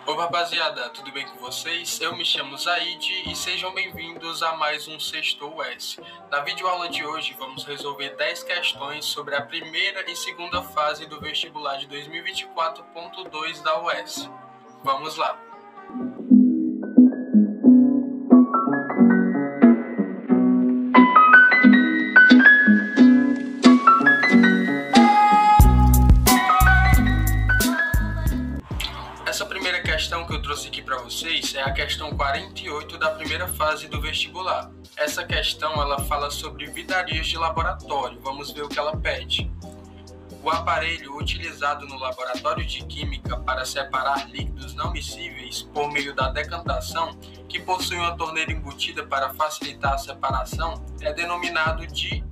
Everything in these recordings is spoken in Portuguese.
Oi rapaziada, tudo bem com vocês? Eu me chamo Zaid e sejam bem-vindos a mais um Sextou S. Na videoaula de hoje vamos resolver 10 questões sobre a primeira e segunda fase do vestibular de 2024.2 da UES. Vamos lá! Essa primeira questão que eu trouxe aqui para vocês é a questão 48 da primeira fase do vestibular. Essa questão ela fala sobre vidarias de laboratório. Vamos ver o que ela pede. O aparelho utilizado no laboratório de química para separar líquidos não miscíveis por meio da decantação, que possui uma torneira embutida para facilitar a separação, é denominado de...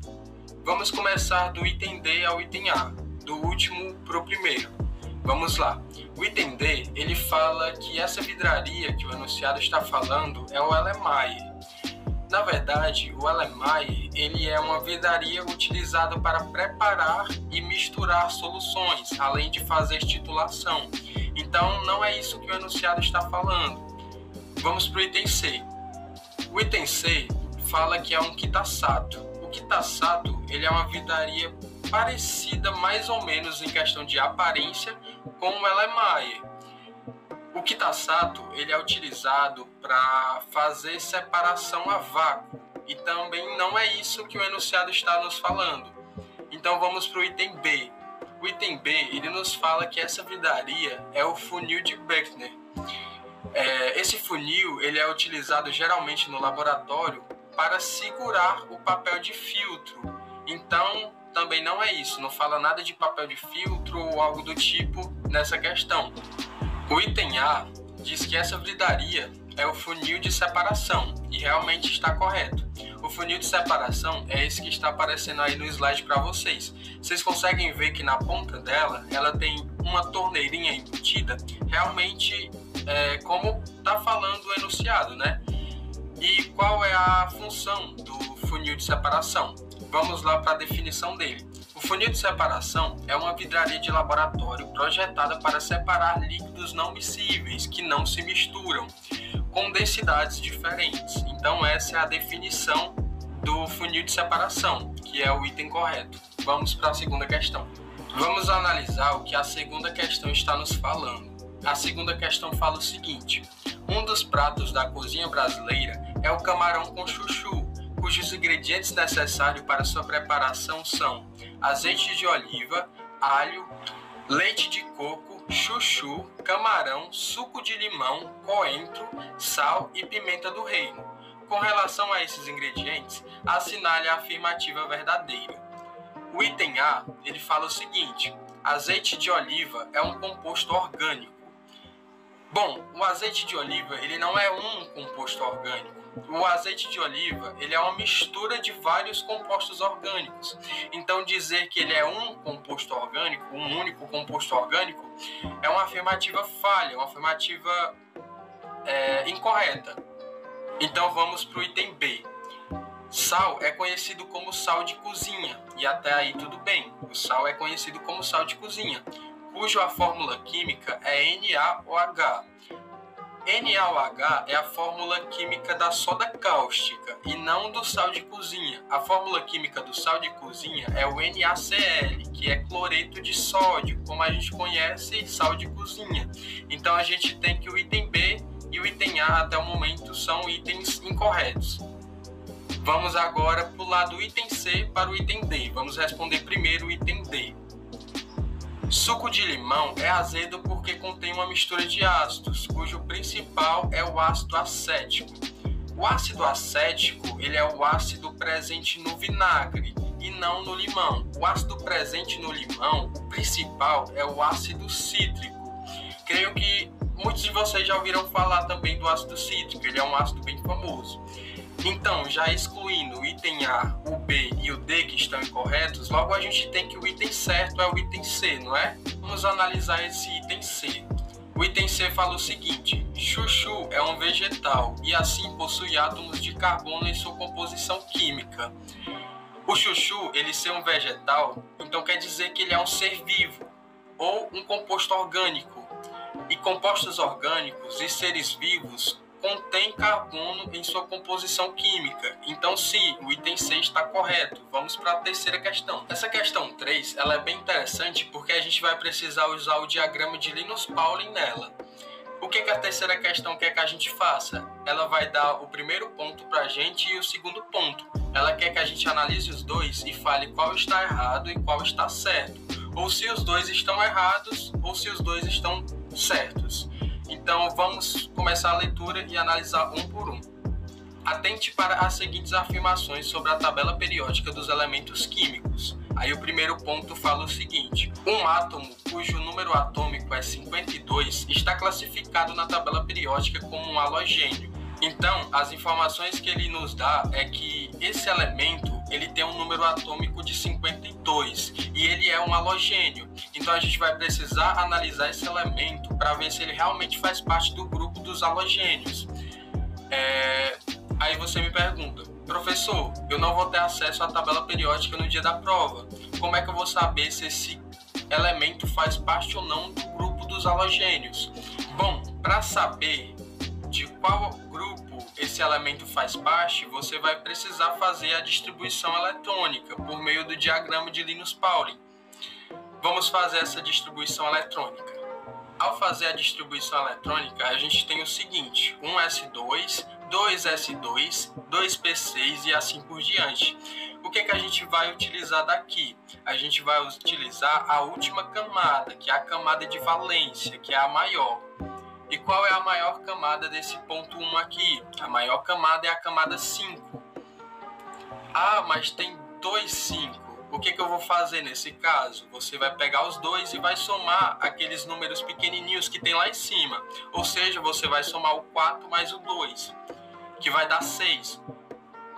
Vamos começar do item D ao item A, do último para o primeiro. Vamos lá. O item D, ele fala que essa vidraria que o enunciado está falando é o Erlenmeyer. Na verdade, o Erlenmeyer, ele é uma vidraria utilizada para preparar e misturar soluções, além de fazer titulação. Então, não é isso que o enunciado está falando. Vamos para o item C. O item C fala que é um quitassato. O quitassato, ele é uma vidraria parecida mais ou menos em questão de aparência com o Erlenmeyer. O quitassato ele é utilizado para fazer separação a vácuo e também não é isso que o enunciado está nos falando. Então vamos para o item B. O item B ele nos fala que essa vidraria é o funil de Brechner. Esse funil ele é utilizado geralmente no laboratório para segurar o papel de filtro. Então também não é isso, não fala nada de papel de filtro ou algo do tipo nessa questão. O item A diz que essa vidraria é o funil de separação e realmente está correto. O funil de separação é esse que está aparecendo aí no slide para vocês. Vocês conseguem ver que na ponta dela ela tem uma torneirinha embutida, realmente como está falando o enunciado, né? E qual é a função do funil de separação? Vamos lá para a definição dele. O funil de separação é uma vidraria de laboratório projetada para separar líquidos não miscíveis, que não se misturam, com densidades diferentes. Então essa é a definição do funil de separação, que é o item correto. Vamos para a segunda questão. Vamos analisar o que a segunda questão está nos falando. A segunda questão fala o seguinte: um dos pratos da cozinha brasileira é o camarão com chuchu, cujos ingredientes necessários para sua preparação são azeite de oliva, alho, leite de coco, chuchu, camarão, suco de limão, coentro, sal e pimenta do reino. Com relação a esses ingredientes, assinale a afirmativa verdadeira. O item A, ele fala o seguinte: azeite de oliva é um composto orgânico. Bom, o azeite de oliva, ele não é um composto orgânico. O azeite de oliva ele é uma mistura de vários compostos orgânicos. Então dizer que ele é um composto orgânico, um único composto orgânico, é uma afirmativa falha, uma afirmativa incorreta. Então vamos para o item B. Sal é conhecido como sal de cozinha, e até aí tudo bem. O sal é conhecido como sal de cozinha, cuja fórmula química é NaOH. NaOH é a fórmula química da soda cáustica e não do sal de cozinha. A fórmula química do sal de cozinha é o NaCl, que é cloreto de sódio, como a gente conhece sal de cozinha. Então a gente tem que o item B e o item A até o momento são itens incorretos. Vamos agora pular do item C para o item D. Vamos responder primeiro o item D. Suco de limão é azedo porque contém uma mistura de ácidos, cujo principal é o ácido acético. O ácido acético ele é o ácido presente no vinagre e não no limão. O ácido presente no limão, o principal é o ácido cítrico. Creio que muitos de vocês já ouviram falar também do ácido cítrico, ele é um ácido bem famoso. Então, já excluindo o item A, o B e o D que estão incorretos, logo a gente tem que o item certo é o item C, não é? Vamos analisar esse item C. O item C fala o seguinte: chuchu é um vegetal e assim possui átomos de carbono em sua composição química. O chuchu, ele ser um vegetal, então quer dizer que ele é um ser vivo ou um composto orgânico. E compostos orgânicos e seres vivos contêm carbono em sua composição química. Então, sim, o item 6 está correto. Vamos para a terceira questão. Essa questão 3 ela é bem interessante porque a gente vai precisar usar o diagrama de Linus Pauling nela. O que a terceira questão quer que a gente faça? Ela vai dar o primeiro ponto para a gente e o segundo ponto. Ela quer que a gente analise os dois e fale qual está errado e qual está certo. Ou se os dois estão errados ou se os dois estão certos. Então, vamos começar a leitura e analisar um por um. Atente para as seguintes afirmações sobre a tabela periódica dos elementos químicos. Aí o primeiro ponto fala o seguinte: um átomo cujo número atômico é 52 está classificado na tabela periódica como um halogênio. Então, as informações que ele nos dá é que esse elemento ele tem um número atômico de 52 e ele é um halogênio. Então a gente vai precisar analisar esse elemento para ver se ele realmente faz parte do grupo dos halogênios. Aí você me pergunta: professor, eu não vou ter acesso à tabela periódica no dia da prova. Como é que eu vou saber se esse elemento faz parte ou não do grupo dos halogênios? Bom, para saber de qual grupo esse elemento faz parte, você vai precisar fazer a distribuição eletrônica por meio do diagrama de Linus Pauling. Vamos fazer essa distribuição eletrônica. Ao fazer a distribuição eletrônica, a gente tem o seguinte: 1s2, 2s2, 2p6 e assim por diante. O que a gente vai utilizar daqui? A gente vai utilizar a última camada, que é a camada de valência, que é a maior. E qual é a maior camada desse ponto 1 aqui? A maior camada é a camada 5. Ah, mas tem 2 5. O que eu vou fazer nesse caso? Você vai pegar os dois e vai somar aqueles números pequenininhos que tem lá em cima. Ou seja, você vai somar o 4 mais o 2, que vai dar 6.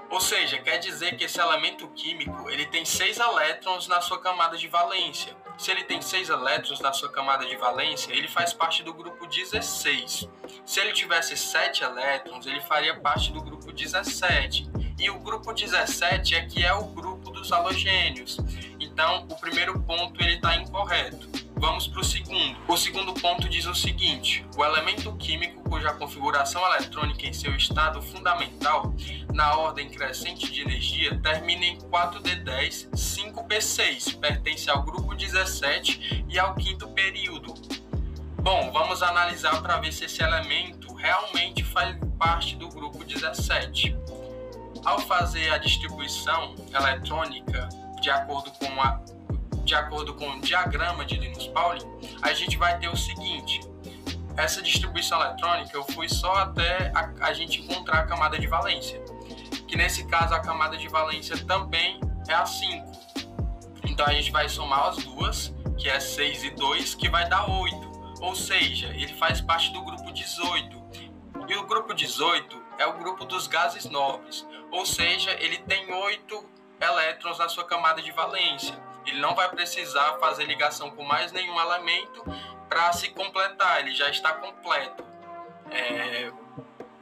Ou seja, quer dizer que esse elemento químico ele tem 6 elétrons na sua camada de valência. Se ele tem 6 elétrons na sua camada de valência, ele faz parte do grupo 16. Se ele tivesse 7 elétrons, ele faria parte do grupo 17. E o grupo 17 é que é o grupo dos halogênios. Então, o primeiro ponto ele está incorreto. Vamos para o segundo. O segundo ponto diz o seguinte: o elemento químico cuja configuração eletrônica em seu estado fundamental, na ordem crescente de energia, termina em 4d10, 5p6, pertence ao grupo 17 e ao quinto período. Bom, vamos analisar para ver se esse elemento realmente faz parte do grupo 17. Ao fazer a distribuição eletrônica de acordo com o diagrama de Linus Pauling, a gente vai ter o seguinte: essa distribuição eletrônica eu fui só até a gente encontrar a camada de valência, que nesse caso a camada de valência também é a 5. Então a gente vai somar as duas, que é 6 e 2, que vai dar 8. Ou seja, ele faz parte do grupo 18. E o grupo 18 é o grupo dos gases nobres, ou seja, ele tem 8 elétrons na sua camada de valência. Ele não vai precisar fazer ligação com mais nenhum elemento para se completar, ele já está completo.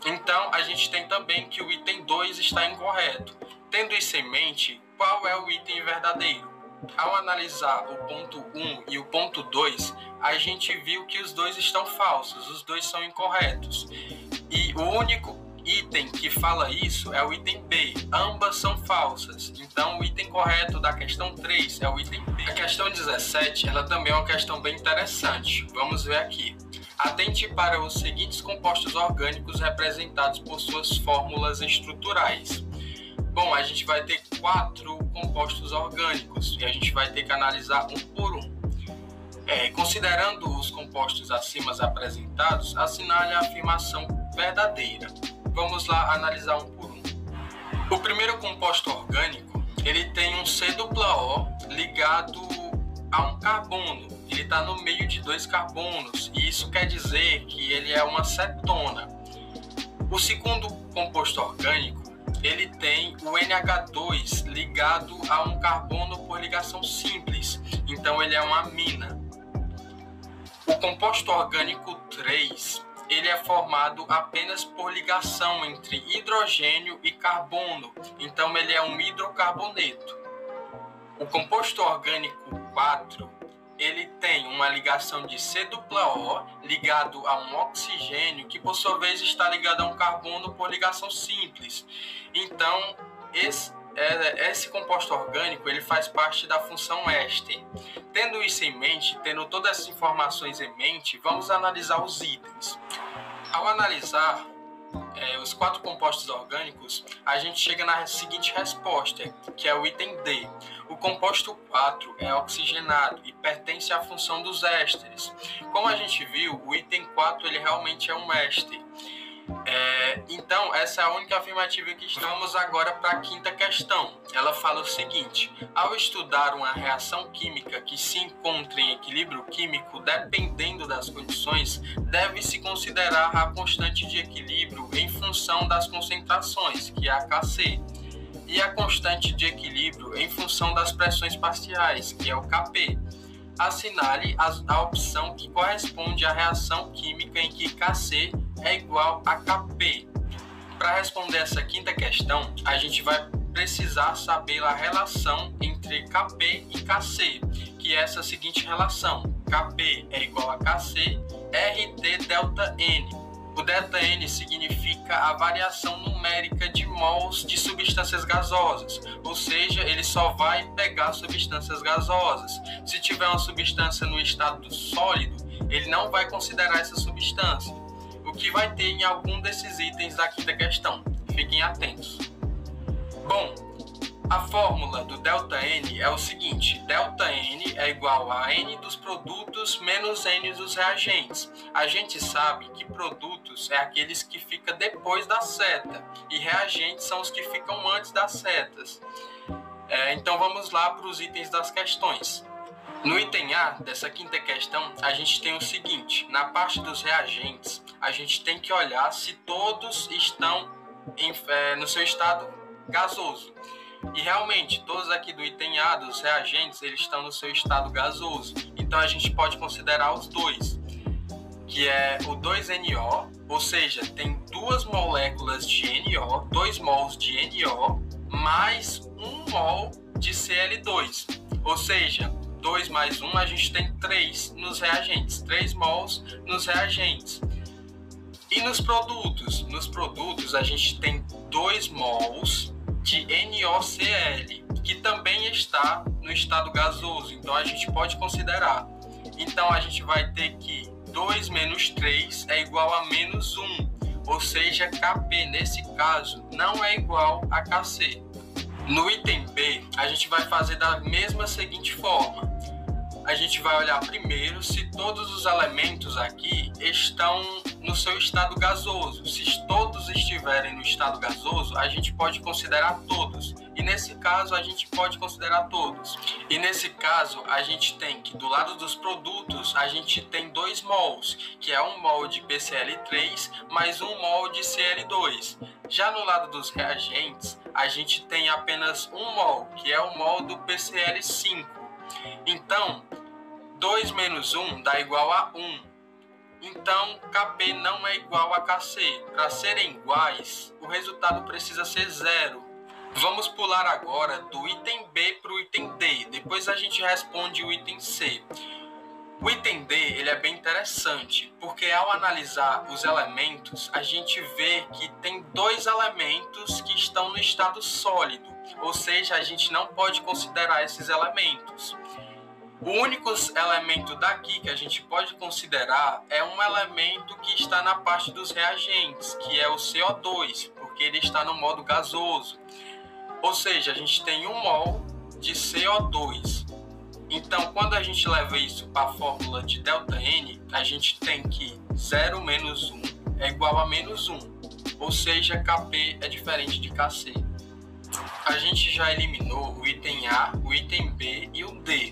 Então, a gente tem também que o item 2 está incorreto. Tendo isso em mente, qual é o item verdadeiro? Ao analisar o ponto 1 e o ponto 2, a gente viu que os dois estão falsos, os dois são incorretos. E o único item que fala isso é o item B, ambas são falsas. Então o item correto da questão 3 é o item B. A questão 17, ela também é uma questão bem interessante. Vamos ver aqui. Atente para os seguintes compostos orgânicos representados por suas fórmulas estruturais. Bom, a gente vai ter 4 compostos orgânicos e a gente vai ter que analisar um por um. Considerando os compostos acima apresentados, assinale a afirmação verdadeira. Vamos lá analisar um por um. O primeiro composto orgânico, ele tem um C+O ligado a um carbono. Ele está no meio de 2 carbonos e isso quer dizer que ele é uma cetona. O segundo composto orgânico, ele tem o NH2 ligado a um carbono por ligação simples, então ele é uma amina. O composto orgânico 3, ele é formado apenas por ligação entre hidrogênio e carbono, então ele é um hidrocarboneto. O composto orgânico 4 ele tem uma ligação de C+O ligado a um oxigênio que por sua vez está ligado a um carbono por ligação simples. Então, esse composto orgânico ele faz parte da função éster. Tendo isso em mente, tendo todas essas informações em mente, vamos analisar os itens. Ao analisar os 4 compostos orgânicos, a gente chega na seguinte resposta, que é o item D. O composto 4 é oxigenado e pertence à função dos ésteres. Como a gente viu, o item 4 ele realmente é um éster. Então, essa é a única afirmativa que estamos agora para a quinta questão. Ela fala o seguinte: ao estudar uma reação química que se encontra em equilíbrio químico, dependendo das condições, deve-se considerar a constante de equilíbrio em função das concentrações, que é a Kc, e a constante de equilíbrio em função das pressões parciais, que é o Kp. Assinale a opção que corresponde à reação química em que Kc é igual a Kp. Para responder essa quinta questão, a gente vai precisar saber a relação entre Kp e Kc, que é essa seguinte relação: Kp é igual a Kc, RT delta N. O delta N significa a variação numérica de mols de substâncias gasosas, ou seja, ele só vai pegar substâncias gasosas. Se tiver uma substância no estado sólido, ele não vai considerar essa substância, o que vai ter em algum desses itens da quinta questão. Fiquem atentos. Bom, a fórmula do ΔN é o seguinte: ΔN é igual a N dos produtos menos N dos reagentes. A gente sabe que produtos é aqueles que ficam depois da seta e reagentes são os que ficam antes das setas. Então vamos lá para os itens das questões. No item A dessa quinta questão, a gente tem o seguinte: na parte dos reagentes, a gente tem que olhar se todos estão no seu estado gasoso. E realmente, todos aqui do item A, dos reagentes, eles estão no seu estado gasoso. Então a gente pode considerar os dois, que é o 2NO, ou seja, tem 2 moléculas de NO, 2 mols de NO, mais 1 mol de Cl2. Ou seja, 2 mais 1, a gente tem 3 nos reagentes, 3 mols nos reagentes. E nos produtos? Nos produtos a gente tem 2 mols de NOCl, que também está no estado gasoso, então a gente pode considerar. Então a gente vai ter que 2 menos 3 é igual a menos 1, ou seja, Kp nesse caso não é igual a Kc. No item B, a gente vai fazer da mesma seguinte forma. A gente vai olhar primeiro se todos os elementos aqui estão no seu estado gasoso. Se todos estiverem no estado gasoso, a gente pode considerar todos. E nesse caso, a gente pode considerar todos. E nesse caso, a gente tem que, do lado dos produtos, a gente tem 2 mols, que é 1 mol de PCl3 mais 1 mol de Cl2. Já no lado dos reagentes, a gente tem apenas 1 mol, que é o mol do PCl5. Então, 2 menos 1 dá igual a 1. Então, Kp não é igual a Kc. Para serem iguais, o resultado precisa ser 0. Vamos pular agora do item B para o item D. Depois a gente responde o item C. O item D ele é bem interessante, porque ao analisar os elementos, a gente vê que tem 2 elementos que estão no estado sólido. Ou seja, a gente não pode considerar esses elementos. O único elemento daqui que a gente pode considerar é um elemento que está na parte dos reagentes, que é o CO2, porque ele está no modo gasoso. Ou seja, a gente tem 1 mol de CO2. Então, quando a gente leva isso para a fórmula de ΔN, a gente tem que 0 menos 1 é igual a menos 1. Ou seja, Kp é diferente de Kc. A gente já eliminou o item A, o item B e o D.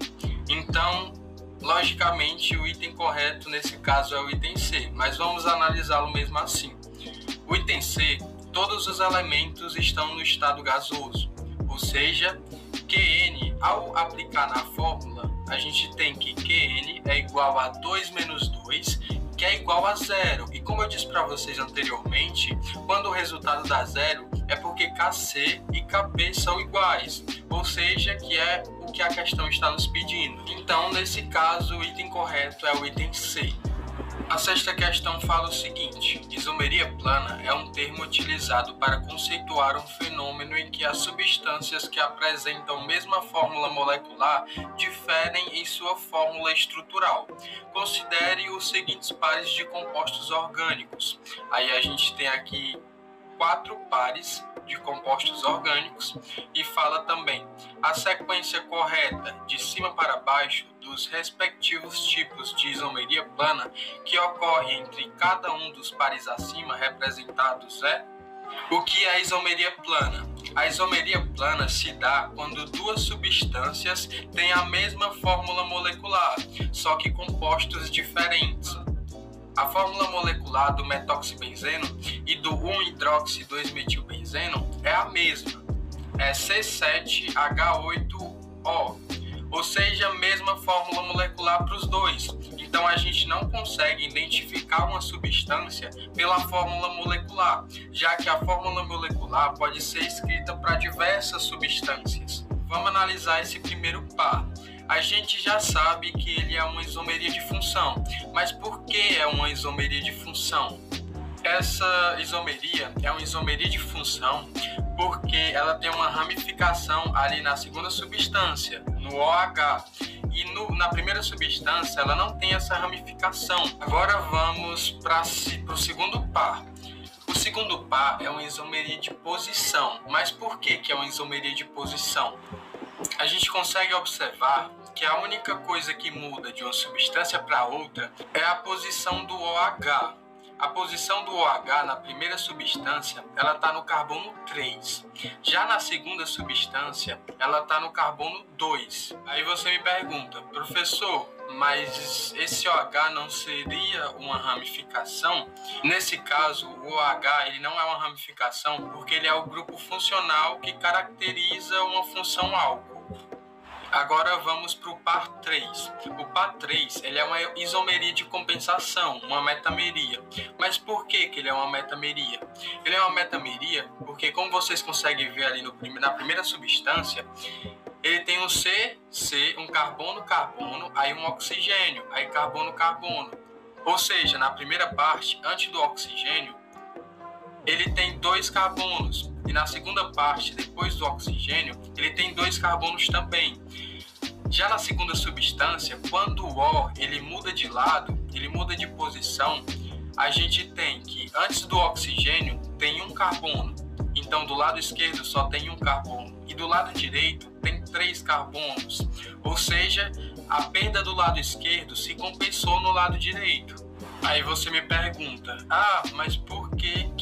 Então, logicamente, o item correto nesse caso é o item C, mas vamos analisá-lo mesmo assim. O item C, todos os elementos estão no estado gasoso, ou seja, Qn, ao aplicar na fórmula, a gente tem que Qn é igual a 2 menos 2, que é igual a 0. E como eu disse para vocês anteriormente, quando o resultado dá 0, é porque Kc e Kp são iguais, ou seja, que é o que a questão está nos pedindo. Então, nesse caso, o item correto é o item C. A sexta questão fala o seguinte: isomeria plana é um termo utilizado para conceituar um fenômeno em que as substâncias que apresentam a mesma fórmula molecular diferem em sua fórmula estrutural. Considere os seguintes pares de compostos orgânicos. Aí a gente tem aqui 4 pares de compostos orgânicos e fala também a sequência correta de cima para baixo dos respectivos tipos de isomeria plana que ocorre entre cada um dos pares acima representados é. O que é isomeria plana? A isomeria plana se dá quando duas substâncias têm a mesma fórmula molecular, só que compostos diferentes. A fórmula molecular do metoxibenzeno e do 1-hidroxi-2-metilbenzeno é a mesma, é C7H8O, ou seja, a mesma fórmula molecular para os dois. Então a gente não consegue identificar uma substância pela fórmula molecular, já que a fórmula molecular pode ser escrita para diversas substâncias. Vamos analisar esse primeiro par. A gente já sabe que ele é uma isomeria de função, mas por que é uma isomeria de função? Essa isomeria é uma isomeria de função porque ela tem uma ramificação ali na segunda substância, no OH, e na primeira substância ela não tem essa ramificação. Agora vamos para o segundo par. O segundo par é uma isomeria de posição, mas por que é uma isomeria de posição? A gente consegue observar que a única coisa que muda de uma substância para outra é a posição do OH. A posição do OH na primeira substância, ela está no carbono 3. Já na segunda substância, ela está no carbono 2. Aí você me pergunta, professor, mas esse OH não seria uma ramificação? Nesse caso, o OH ele não é uma ramificação porque ele é o grupo funcional que caracteriza uma função álcool. Agora vamos para o par 3. O par 3 ele é uma isomeria de compensação, uma metameria. Mas por que ele é uma metameria? Ele é uma metameria porque, como vocês conseguem ver ali na primeira substância, ele tem um C, um carbono, aí um oxigênio, aí carbono. Ou seja, na primeira parte, antes do oxigênio, ele tem 2 carbonos. E na segunda parte, depois do oxigênio, ele tem 2 carbonos também. Já na segunda substância, quando o O ele muda de lado, ele muda de posição, a gente tem que antes do oxigênio tem 1 carbono. Então do lado esquerdo só tem 1 carbono. E do lado direito tem 3 carbonos. Ou seja, a perda do lado esquerdo se compensou no lado direito. Aí você me pergunta, mas por que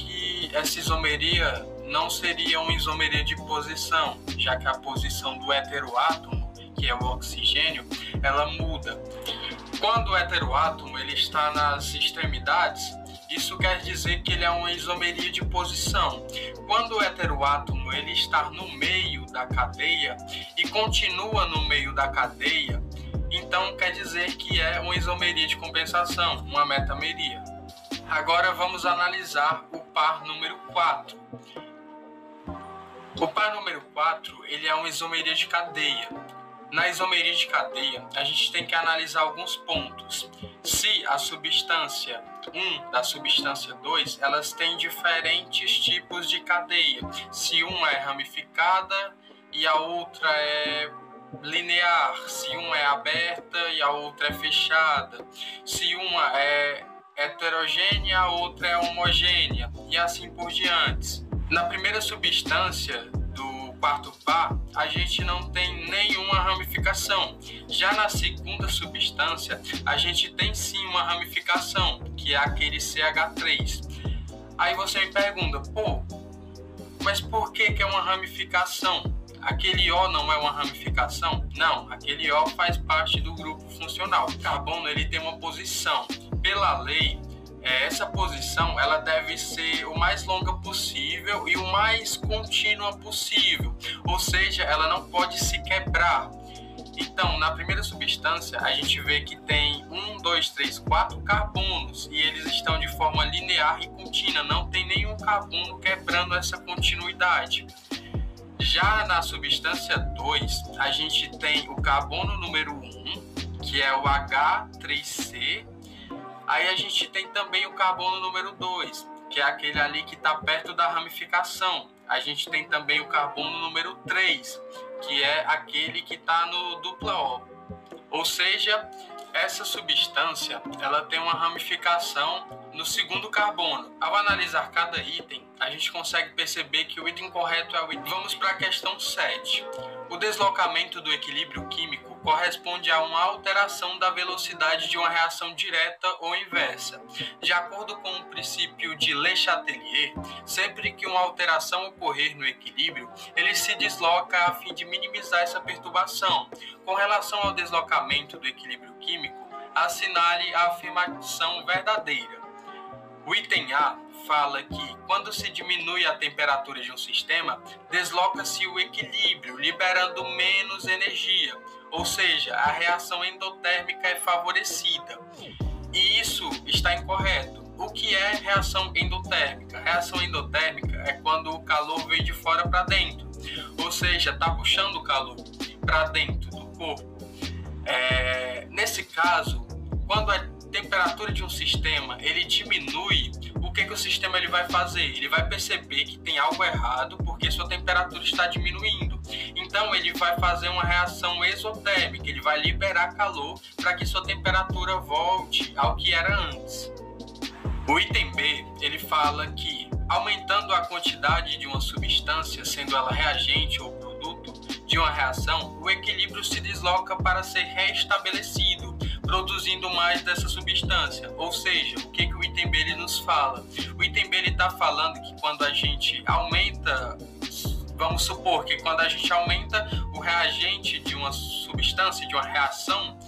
essa isomeria não seria uma isomeria de posição, já que a posição do heteroátomo, que é o oxigênio, ela muda. Quando o heteroátomo ele está nas extremidades, isso quer dizer que ele é uma isomeria de posição. Quando o heteroátomo ele está no meio da cadeia e continua no meio da cadeia, então quer dizer que é uma isomeria de compensação, uma metameria. Agora vamos analisar o par número 4. O par número 4 ele é uma isomeria de cadeia. Na isomeria de cadeia, a gente tem que analisar alguns pontos. Se a substância 1 da substância 2, elas têm diferentes tipos de cadeia. Se uma é ramificada e a outra é linear, se uma é aberta e a outra é fechada, se uma é heterogênea, a outra é homogênea, e assim por diante. Na primeira substância do quarto par, a gente não tem nenhuma ramificação. Já na segunda substância, a gente tem sim uma ramificação, que é aquele CH3. Aí você me pergunta, mas por que é uma ramificação? Aquele O não é uma ramificação? Não, aquele O faz parte do grupo funcional. O carbono ele tem uma posição. Pela lei, essa posição ela deve ser o mais longa possível e o mais contínua possível. Ou seja, ela não pode se quebrar. Então, na primeira substância, a gente vê que tem 1, 2, 3, 4 carbonos e eles estão de forma linear e contínua, não tem nenhum carbono quebrando essa continuidade. Já na substância 2, a gente tem o carbono número 1, que é o H3C. Aí a gente tem também o carbono número 2, que é aquele ali que está perto da ramificação. A gente tem também o carbono número 3, que é aquele que está no dupla O. Ou seja, essa substância ela tem uma ramificação no segundo carbono. Ao analisar cada item, a gente consegue perceber que o item correto é o item. Vamos para a questão 7. O deslocamento do equilíbrio químico corresponde a uma alteração da velocidade de uma reação direta ou inversa. De acordo com o princípio de Le Chatelier, sempre que uma alteração ocorrer no equilíbrio, ele se desloca a fim de minimizar essa perturbação. Com relação ao deslocamento do equilíbrio químico, assinale a afirmação verdadeira. O item A fala que, quando se diminui a temperatura de um sistema, desloca-se o equilíbrio, liberando menos energia, ou seja, a reação endotérmica é favorecida. E isso está incorreto. O que é reação endotérmica? Reação endotérmica é quando o calor vem de fora para dentro, ou seja, está puxando o calor para dentro do corpo. Nesse caso, quando a temperatura de um sistema ele diminui, o que o sistema ele vai fazer? Ele vai perceber que tem algo errado porque sua temperatura está diminuindo. Então ele vai fazer uma reação exotérmica, ele vai liberar calor para que sua temperatura volte ao que era antes. O item B, ele fala que, aumentando a quantidade de uma substância, sendo ela reagente ou produto de uma reação, o equilíbrio se desloca para ser reestabelecido, produzindo mais dessa substância. Ou seja, o que o item B ele nos fala? O item B está falando que quando a gente aumenta, vamos supor que quando a gente aumenta o reagente de uma substância, de uma reação,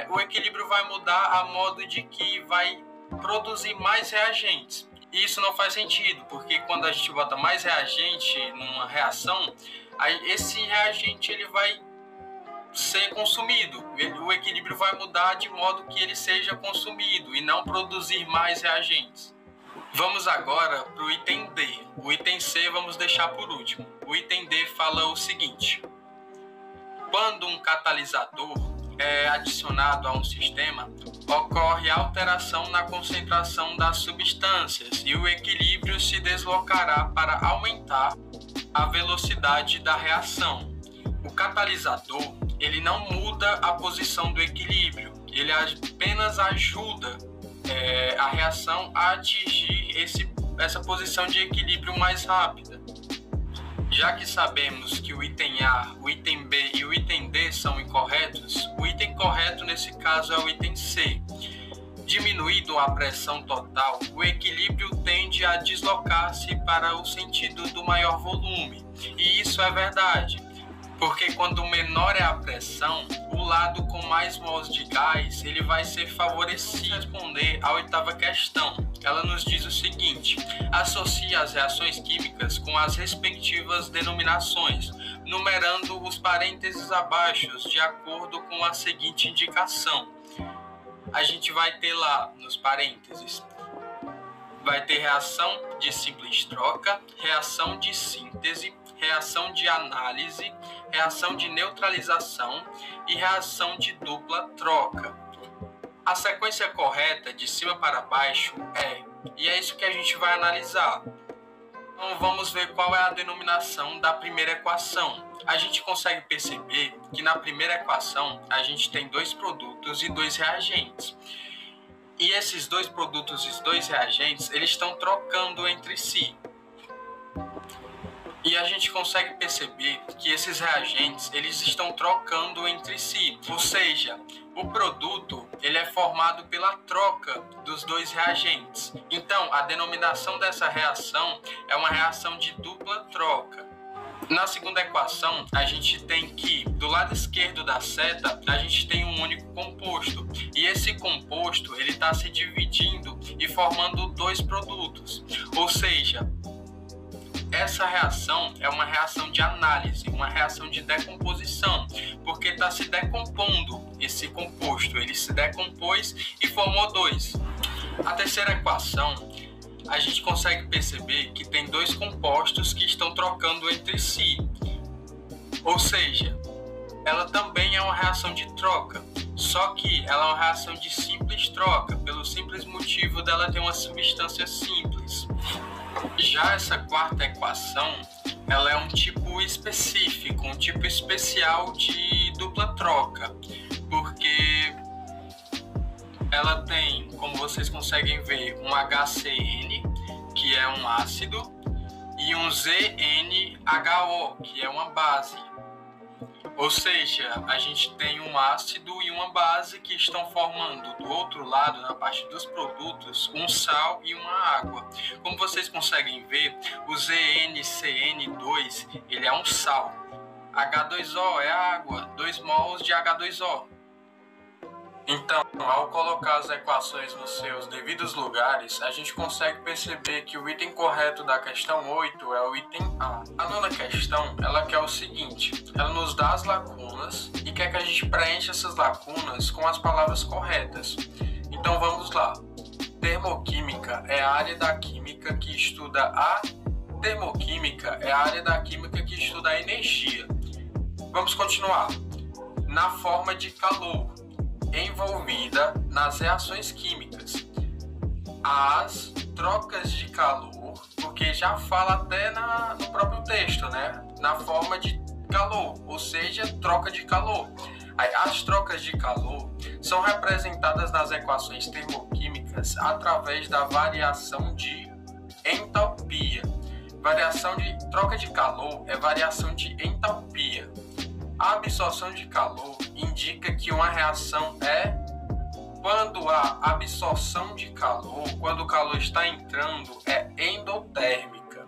o equilíbrio vai mudar a modo de que vai produzir mais reagentes. E isso não faz sentido, porque quando a gente bota mais reagente numa reação, esse reagente ele vai ser consumido. O equilíbrio vai mudar de modo que ele seja consumido e não produzir mais reagentes. Vamos agora para o item D. O item C vamos deixar por último. O item D fala o seguinte: quando um catalisador é adicionado a um sistema, ocorre alteração na concentração das substâncias e o equilíbrio se deslocará para aumentar a velocidade da reação. O catalisador ele não muda a posição do equilíbrio, ele apenas ajuda a reação a atingir essa posição de equilíbrio mais rápida. Já que sabemos que o item A, o item B e o item D são incorretos, o item correto nesse caso é o item C. Diminuído a pressão total, o equilíbrio tende a deslocar-se para o sentido do maior volume. E isso é verdade, porque quando menor é a pressão, o lado com mais mols de gás ele vai ser favorecido. Responder à 8ª questão. Ela nos diz o seguinte: associe as reações químicas com as respectivas denominações, numerando os parênteses abaixo de acordo com a seguinte indicação. A gente vai ter lá nos parênteses, vai ter reação de simples troca, reação de síntese, reação de análise, reação de neutralização e reação de dupla troca. A sequência correta de cima para baixo e é isso que a gente vai analisar. Então vamos ver qual é a denominação da primeira equação. A gente consegue perceber que na primeira equação a gente tem 2 produtos e 2 reagentes. E esses 2 produtos e 2 reagentes, eles estão trocando entre si. E a gente consegue perceber que esses reagentes, eles estão trocando entre si. Ou seja, o produto, ele é formado pela troca dos 2 reagentes. Então, a denominação dessa reação é uma reação de dupla troca. Na segunda equação, a gente tem que, do lado esquerdo da seta, a gente tem um único composto. E esse composto, ele está se dividindo e formando 2 produtos. Ou seja, essa reação é uma reação de análise, uma reação de decomposição, porque está se decompondo esse composto, ele se decompôs e formou 2. A terceira equação, a gente consegue perceber que tem 2 compostos que estão trocando entre si, ou seja, ela também é uma reação de troca, só que ela é uma reação de simples troca, pelo simples motivo dela ter uma substância simples. Já essa quarta equação, ela é um tipo específico, um tipo especial de dupla troca, porque ela tem, como vocês conseguem ver, um HCN, que é um ácido, e um ZnHO, que é uma base. Ou seja, a gente tem um ácido e uma base que estão formando do outro lado, na parte dos produtos, um sal e uma água. Como vocês conseguem ver, o ZnCN2 ele é um sal. H2O é água, 2 mols de H2O. Então, ao colocar as equações nos seus devidos lugares, a gente consegue perceber que o item correto da questão 8 é o item A. A nona questão, ela quer o seguinte, ela nos dá as lacunas e quer que a gente preencha essas lacunas com as palavras corretas. Então vamos lá. Termoquímica é a área da química que estuda a termoquímica é a área da química que estuda a energia. Vamos continuar. Na forma de calor envolvida nas reações químicas. As trocas de calor, porque já fala até no próprio texto, né? Na forma de calor, ou seja, troca de calor. As trocas de calor são representadas nas equações termoquímicas através da variação de entalpia. Variação de troca de calor é variação de entalpia. A absorção de calor indica que uma reação é quando a absorção de calor, quando o calor está entrando, é endotérmica.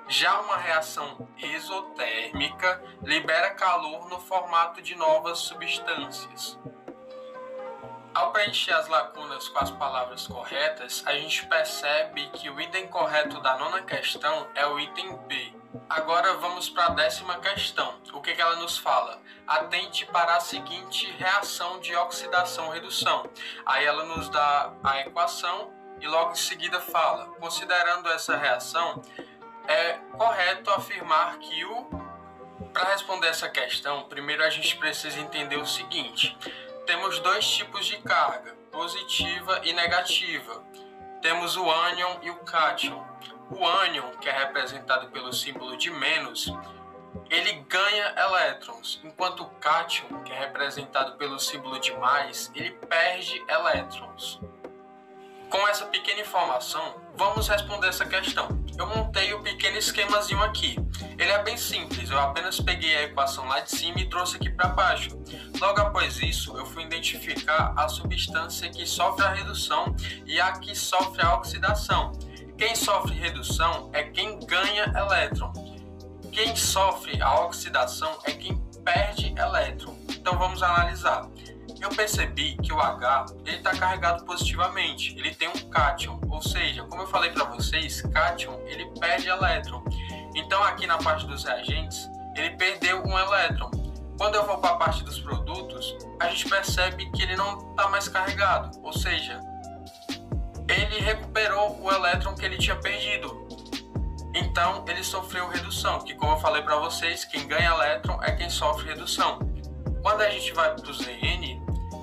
Já uma reação exotérmica libera calor no formato de novas substâncias. Ao preencher as lacunas com as palavras corretas, a gente percebe que o item correto da nona questão é o item B. Agora vamos para a 10ª questão. O que ela nos fala? Atente para a seguinte reação de oxidação-redução. Aí ela nos dá a equação e logo em seguida fala: considerando essa reação, é correto afirmar que Para responder essa questão, primeiro a gente precisa entender o seguinte. Temos 2 tipos de carga, positiva e negativa. Temos o ânion e o cátion. O ânion, que é representado pelo símbolo de menos, ele ganha elétrons, enquanto o cátion, que é representado pelo símbolo de mais, ele perde elétrons. Com essa pequena informação, vamos responder essa questão. Eu montei um pequeno esquemazinho aqui. Ele é bem simples, eu apenas peguei a equação lá de cima e trouxe aqui para baixo. Logo após isso, eu fui identificar a substância que sofre a redução e a que sofre a oxidação. Quem sofre redução é quem ganha elétron. Quem sofre a oxidação é quem perde elétron. Então vamos analisar. Eu percebi que o H está carregado positivamente, ele tem um cátion, ou seja, como eu falei para vocês, cátion ele perde elétron. Então aqui na parte dos reagentes, ele perdeu um elétron. Quando eu vou para a parte dos produtos, a gente percebe que ele não está mais carregado, ou seja, ele recuperou o elétron que ele tinha perdido. Então ele sofreu redução, que como eu falei para vocês, quem ganha elétron é quem sofre redução. Quando a gente vai para o Zn,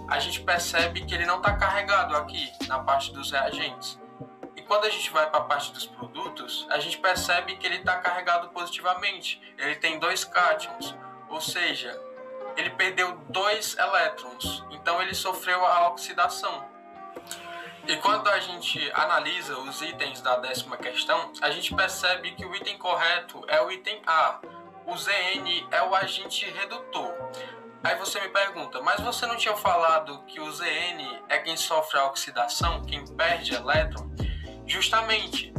a gente percebe que ele não está carregado aqui na parte dos reagentes. E quando a gente vai para a parte dos produtos, a gente percebe que ele está carregado positivamente. Ele tem 2 cátions, ou seja, ele perdeu 2 elétrons. Então ele sofreu a oxidação. E quando a gente analisa os itens da 10ª questão, a gente percebe que o item correto é o item A. O Zn é o agente redutor. Aí você me pergunta, mas você não tinha falado que o Zn é quem sofre a oxidação, quem perde elétron? Justamente,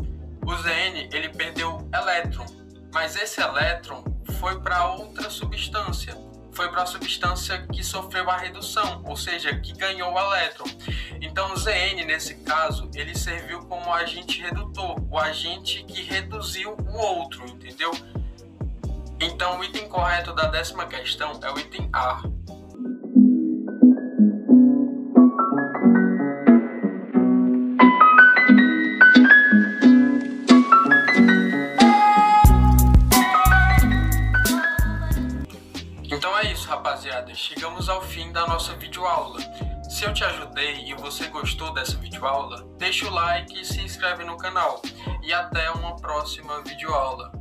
o Zn ele perdeu elétron, mas esse elétron foi para outra substância. foi para a substância que sofreu a redução, ou seja, que ganhou o elétron. Então o Zn, nesse caso, ele serviu como agente redutor, o agente que reduziu o outro, entendeu? Então o item correto da 10ª questão é o item A. Então é isso, rapaziada. Chegamos ao fim da nossa videoaula. Se eu te ajudei e você gostou dessa videoaula, deixa o like e se inscreve no canal. E até uma próxima videoaula.